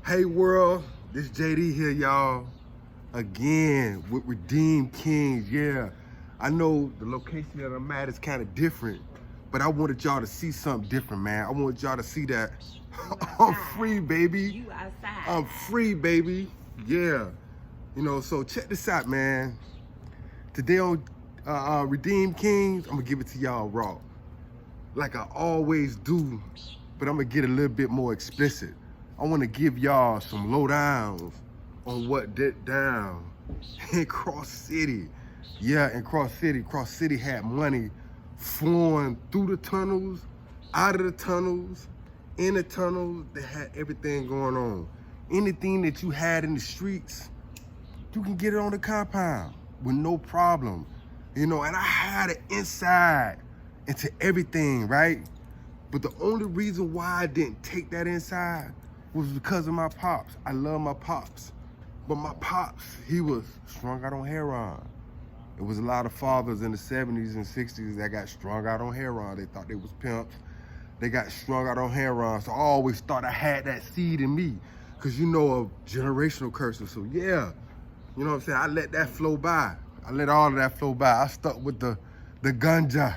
Hey world, this JD here, y'all. Again with Redeemed Kings. Yeah, I know the location that I'm at is kind of different, but I wanted y'all to see something different, man. I want y'all to see that I'm free, baby. You outside. I'm free, baby. Yeah. So check this out, man. Today on Redeemed Kings, I'm gonna give it to y'all raw, like I always do, but I'm gonna get a little bit more explicit. I wanna give y'all some lowdowns on what went down in Cross City. Yeah, in Cross City. Cross City had money flowing through the tunnels, out of the tunnels, in the tunnels. They had everything going on. Anything that you had in the streets, you can get it on the compound with no problem. And I had it inside into everything, right? But the only reason why I didn't take that inside was because of my pops. I love my pops. But my pops, he was strung out on heroin. It was a lot of fathers in the 70s and 60s that got strung out on heroin. They thought they was pimps. They got strung out on heroin. So I always thought I had that seed in me, because of generational curses. So yeah, you know what I'm saying? I let that flow by. I let all of that flow by. I stuck with the ganja,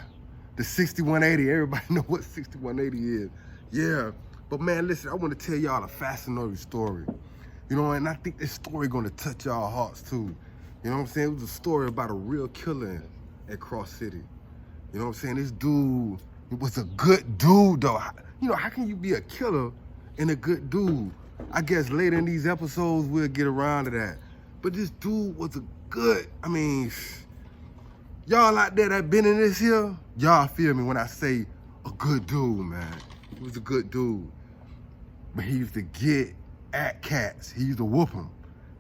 the 6180. Everybody know what 6180 is. Yeah. But man, listen, I want to tell y'all a fascinating story. And I think this story gonna touch y'all hearts too. You know what I'm saying? It was a story about a real killer at Cross City. You know what I'm saying? This dude, he was a good dude though. How can you be a killer and a good dude? I guess later in these episodes we'll get around to that. But this dude was a good, y'all out there that been in this here, y'all feel me when I say a good dude, man. He was a good dude. But he used to get at cats. He used to whoop them.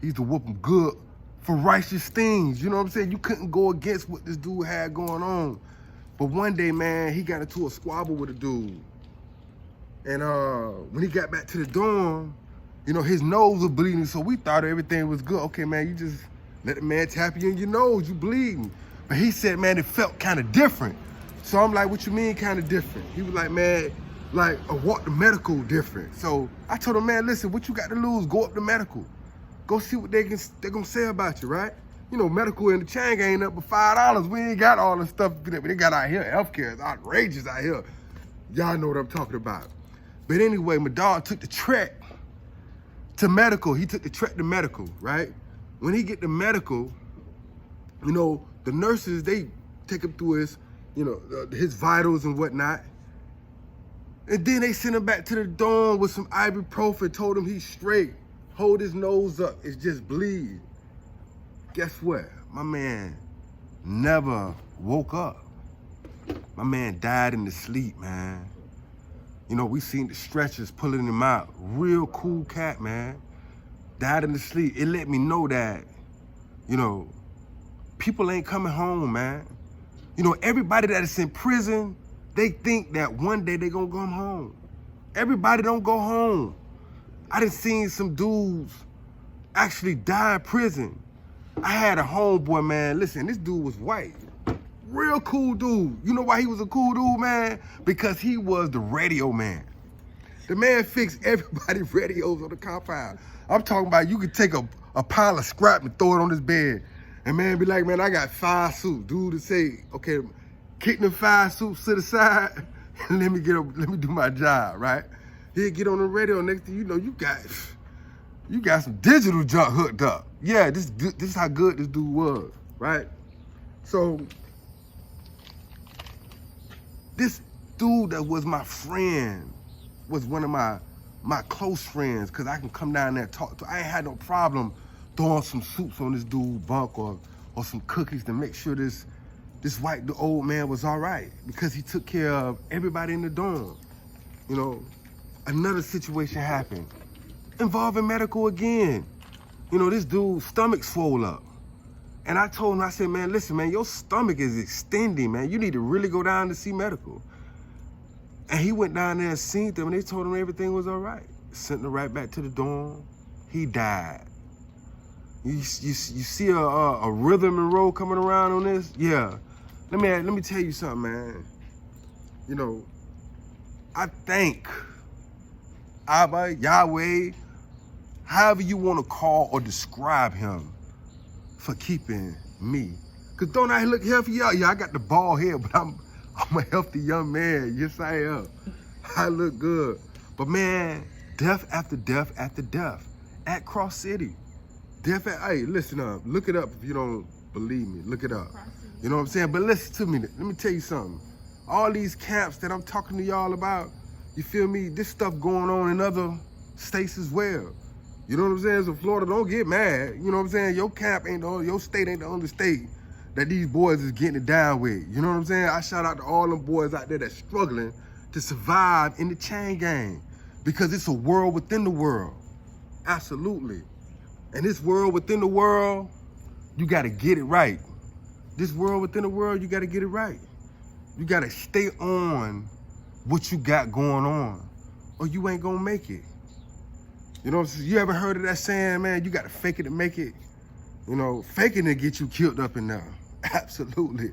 He used to whoop them good for righteous things. You know what I'm saying? You couldn't go against what this dude had going on. But one day, man, he got into a squabble with a dude. And when he got back to the dorm, his nose was bleeding, so we thought everything was good. Okay, man, you just let the man tap you in your nose, you bleeding. But he said, man, it felt kind of different. So I'm like, what you mean kind of different? He was like, man, like walk the medical different. So I told him, man, listen, what you got to lose? Go up to medical. Go see what they're gonna say about you, right? Medical in the chain ain't up but $5. We ain't got all the stuff that they got out here. Healthcare is outrageous out here. Y'all know what I'm talking about. But anyway, my dog took the trek to medical. He took the trek to medical, right? When he get to medical, the nurses, they take him through his vitals and whatnot. And then they sent him back to the dorm with some ibuprofen, told him he's straight. Hold his nose up, it's just bleed. Guess what? My man never woke up. My man died in the sleep, man. We seen the stretchers pulling him out. Real cool cat, man. Died in the sleep. It let me know that, people ain't coming home, man. Everybody that is in prison, they think that one day they gonna come home. Everybody don't go home. I done seen some dudes actually die in prison. I had a homeboy, man. Listen, this dude was white. Real cool dude. You know why he was a cool dude, man? Because he was the radio man. The man fixed everybody's radios on the compound. I'm talking about you could take a pile of scrap and throw it on his bed. And man be like, man, I got 5 suits. Dude to say, okay, kick them 5 suits to the side and let me do my job, right? He'd get on the radio, next thing you know, you got some digital junk hooked up. Yeah, this is how good this dude was, right? So this dude that was my friend was one of my close friends, because I can come down there and talk to. I ain't had no problem throwing some soups on this dude bunk or some cookies to make sure this white, the old man was all right, because he took care of everybody in the dorm. Another situation happened involving medical again. This dude's stomach swole up. And I told him, I said, man, listen, man, your stomach is extending, man. You need to really go down to see medical. And he went down there and seen them, and they told him everything was all right. Sent him right back to the dorm. He died. You see a rhythm and roll coming around on this? Yeah. Let me tell you something, man. I thank Abba, Yahweh, however you want to call or describe him for keeping me. Cause don't I look healthy? Yeah, I got the bald head, but I'm a healthy young man. Yes, I am. I look good. But man, death after death after death at Cross City. Hey, listen up. Look it up if you don't believe me. Look it up. You know what I'm saying? But listen to me. Let me tell you something. All these camps that I'm talking to y'all about, you feel me? This stuff going on in other states as well. You know what I'm saying? So Florida, don't get mad. You know what I'm saying? Your camp ain't your state ain't the only state that these boys is getting it down with. You know what I'm saying? I shout out to all them boys out there that's struggling to survive in the chain gang, because it's a world within the world. Absolutely. And this world within the world, you gotta get it right. This world within the world, you gotta get it right. You gotta stay on what you got going on, or you ain't gonna make it. You know what I'm saying? You ever heard of that saying, man, you gotta fake it to make it? You know, faking to get you killed up in there. Absolutely.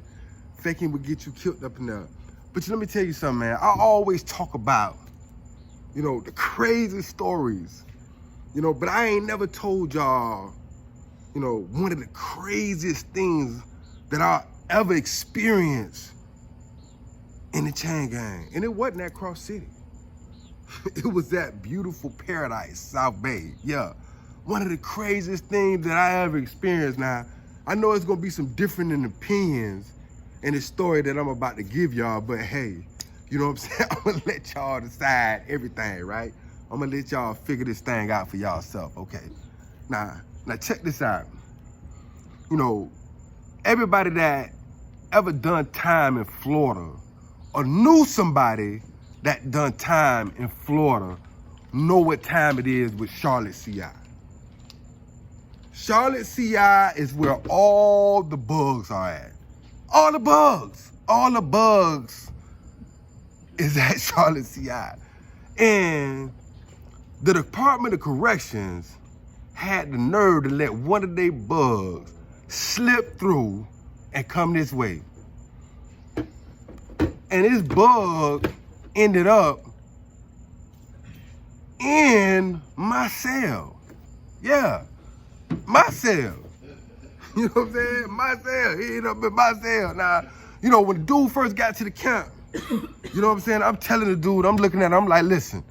Faking would get you killed up in there. But let me tell you something, man. I always talk about, you know, the crazy stories, you know, but I ain't never told y'all, you know, one of the craziest things that I ever experienced in the chain gang. And it wasn't at Cross City. It was that beautiful paradise, South Bay. Yeah. One of the craziest things that I ever experienced. Now, I know it's gonna be some different opinions in the story that I'm about to give y'all, but hey, you know what I'm saying? I'm gonna let y'all decide everything, right? I'm gonna let y'all figure this thing out for y'allself, okay? Now check this out. You know, everybody that ever done time in Florida or knew somebody that done time in Florida know what time it is with Charlotte CI. Charlotte CI is where all the bugs are at. All the bugs is at Charlotte CI. And the Department of Corrections had the nerve to let one of their bugs slip through and come this way. And this bug ended up in my cell. Yeah, my cell. You know what I'm saying? My cell. He ended up in my cell. Now, you know, when the dude first got to the camp, you know what I'm saying? I'm telling the dude, I'm looking at him, I'm like, listen,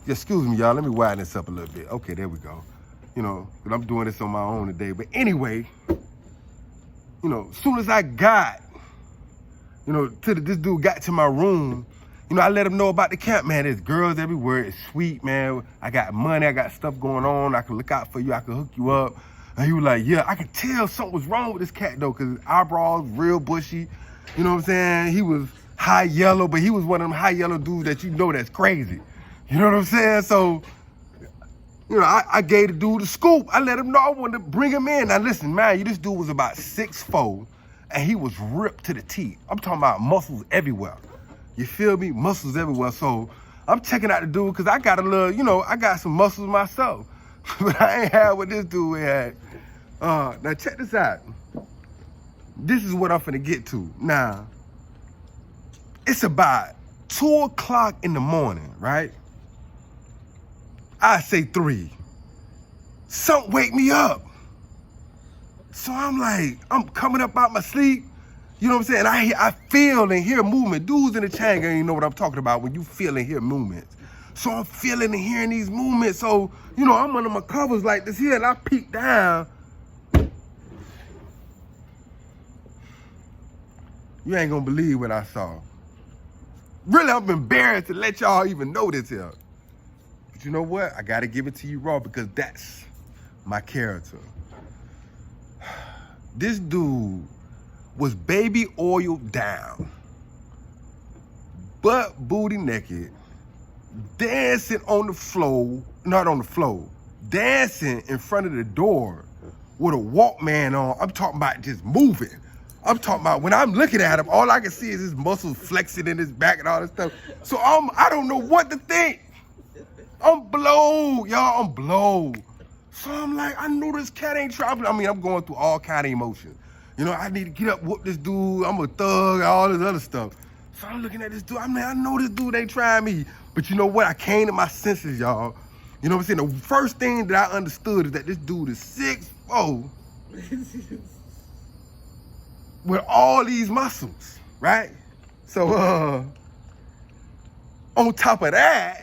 excuse me, y'all, let me widen this up a little bit. Okay, there we go. You know, but I'm doing this on my own today. But anyway, you know, as soon as I got, you know, this dude got to my room, you know, I let him know about the camp, man. There's girls everywhere. It's sweet, man. I got money. I got stuff going on. I can look out for you. I can hook you up. And he was like, yeah, I could tell something was wrong with this cat, though, because his eyebrows real bushy. You know what I'm saying? He was high yellow, but he was one of them high yellow dudes that you know that's crazy. You know what I'm saying? So, you know, I gave the dude the scoop. I let him know I wanted to bring him in. Now, listen, man, this dude was about 6'4", and he was ripped to the teeth. I'm talking about muscles everywhere. You feel me? Muscles everywhere. So I'm checking out the dude because I got a little, you know, I got some muscles myself. But I ain't had what this dude had. Now check this out. This is what I'm finna get to. Now, it's about 2 o'clock in the morning, right? I say 3. Something wake me up. So I'm like, I'm coming up out my sleep. You know what I'm saying? I feel and hear movement. Dudes in the chain gang, you know what I'm talking about when you feel and hear movements. So I'm feeling and hearing these movements. So, you know, I'm under my covers like this here, and I peek down. You ain't gonna believe what I saw. Really, I'm embarrassed to let y'all even know this here. But you know what? I gotta give it to you raw because that's my character. This dude was baby oiled down, butt booty naked, dancing on the floor, not on the floor, dancing in front of the door with a Walkman on. I'm talking about just moving. I'm talking about when I'm looking at him, all I can see is his muscles flexing in his back and all this stuff. So I don't know what to think. I'm blown, y'all, I'm blown. So I'm like, I know this cat ain't trying. I mean, I'm going through all kind of emotions. You know, I need to get up, whoop this dude. I'm a thug, all this other stuff. So I'm looking at this dude. I mean, I know this dude ain't trying me. But you know what? I came to my senses, y'all. You know what I'm saying? The first thing that I understood is that this dude is 6'4", with all these muscles, right? So, on top of that,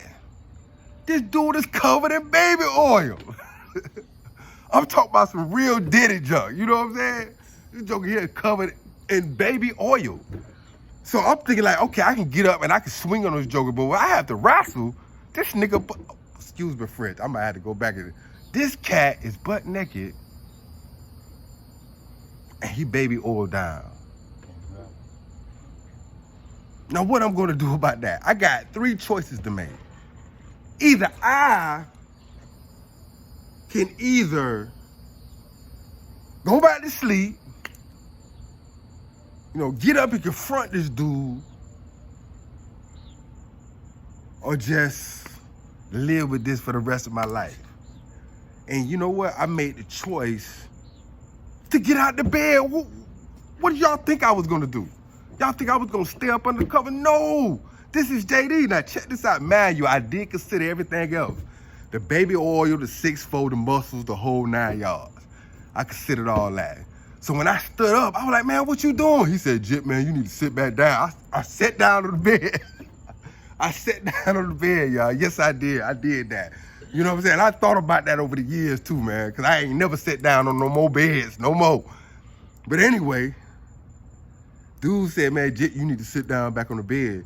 this dude is covered in baby oil. I'm talking about some real Diddy junk, you know what I'm saying? This joker here is covered in baby oil. So I'm thinking like, okay, I can get up and I can swing on this joker, but when I have to wrestle, this nigga, excuse me, French, I'm gonna have to go back at it. This cat is butt naked and he baby oil down. Now what I'm gonna do about that? I got 3 choices to make. Either I can either go back to sleep, get up and confront this dude, or just live with this for the rest of my life. And you know what? I made the choice to get out the bed. What did y'all think I was gonna do? Y'all think I was gonna stay up under the cover? No, this is JD. Now check this out, man. I did consider everything else. The baby oil, the 6'4", the muscles, the whole 9 yards. I considered all that. So when I stood up, I was like, man, what you doing? He said, Jip, man, you need to sit back down. I sat down on the bed. I sat down on the bed, y'all. Yes, I did. I did that. You know what I'm saying? I thought about that over the years too, man, because I ain't never sat down on no more beds, no more. But anyway, dude said, man, Jip, you need to sit down back on the bed.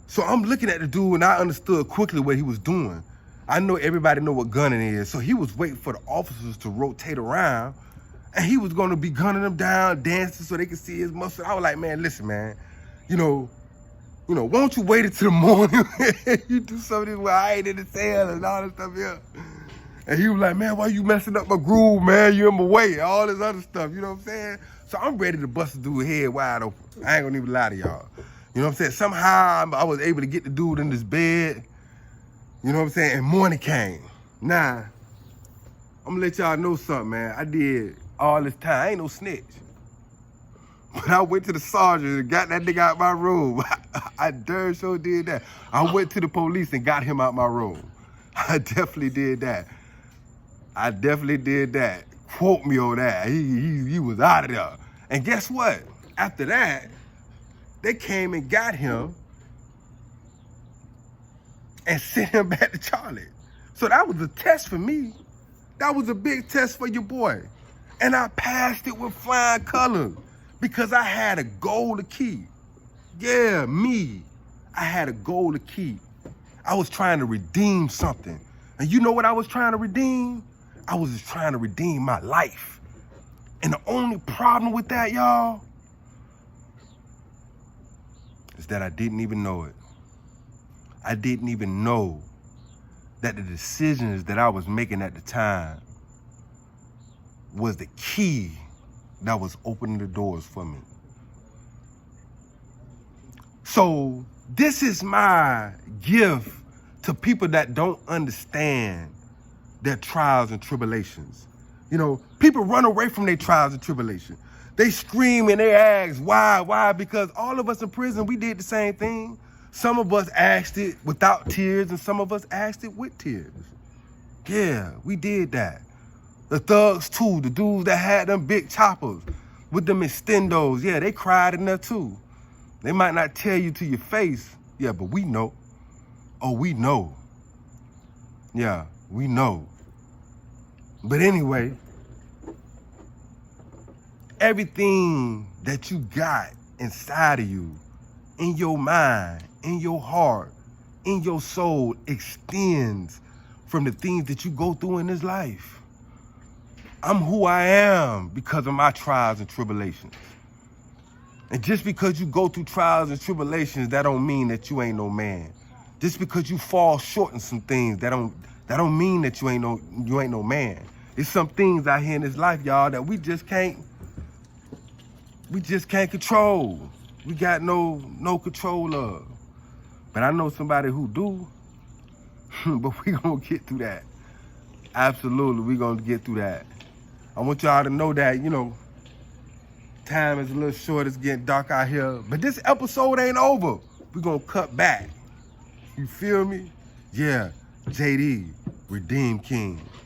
So I'm looking at the dude and I understood quickly what he was doing. I know everybody know what gunning is. So he was waiting for the officers to rotate around and he was gonna be gunning them down, dancing so they could see his muscle. I was like, man, listen, man, why don't you wait until the morning you do some of this where I ain't in the cell and all this stuff here. And he was like, man, why you messing up my groove, man? You in my way, all this other stuff, you know what I'm saying? So I'm ready to bust the dude's head wide open. I ain't gonna even lie to y'all. You know what I'm saying? Somehow I was able to get the dude in this bed, you know what I'm saying? And morning came. Nah, I'm gonna let y'all know something, man. I did all this time. I ain't no snitch. But I went to the sergeant and got that nigga out my room. I darn sure did that. I went to the police and got him out my room. I definitely did that. I definitely did that. Quote me on that. He was out of there. And guess what? After that, they came and got him and sent him back to Charlotte. So that was a test for me. That was a big test for your boy. And I passed it with flying colors because I had a goal to keep. Yeah, me. I had a goal to keep. I was trying to redeem something. And you know what I was trying to redeem? I was just trying to redeem my life. And the only problem with that, y'all, is that I didn't even know it. I didn't even know that the decisions that I was making at the time was the key that was opening the doors for me. So this is my gift to people that don't understand their trials and tribulations. People run away from their trials and tribulations. They scream and they ask, why? Why? Because all of us in prison, we did the same thing. Some of us asked it without tears and some of us asked it with tears. Yeah, we did that. The thugs too, the dudes that had them big choppers with them extendos, yeah, they cried in there too. They might not tell you to your face, yeah, but we know. Oh, we know. Yeah, we know. But anyway, everything that you got inside of you, in your mind, in your heart, in your soul, extends from the things that you go through in this life. I'm who I am because of my trials and tribulations. And just because you go through trials and tribulations, that don't mean that you ain't no man. Just because you fall short in some things, that don't mean that you ain't no man. There's some things out here in this life, y'all, that we just can't control. We got no control of. But I know somebody who do. But we gonna get through that. Absolutely, we gonna get through that. I want y'all to know that, time is a little short, it's getting dark out here. But this episode ain't over. We gonna cut back. You feel me? Yeah, JD. Redeem Kings.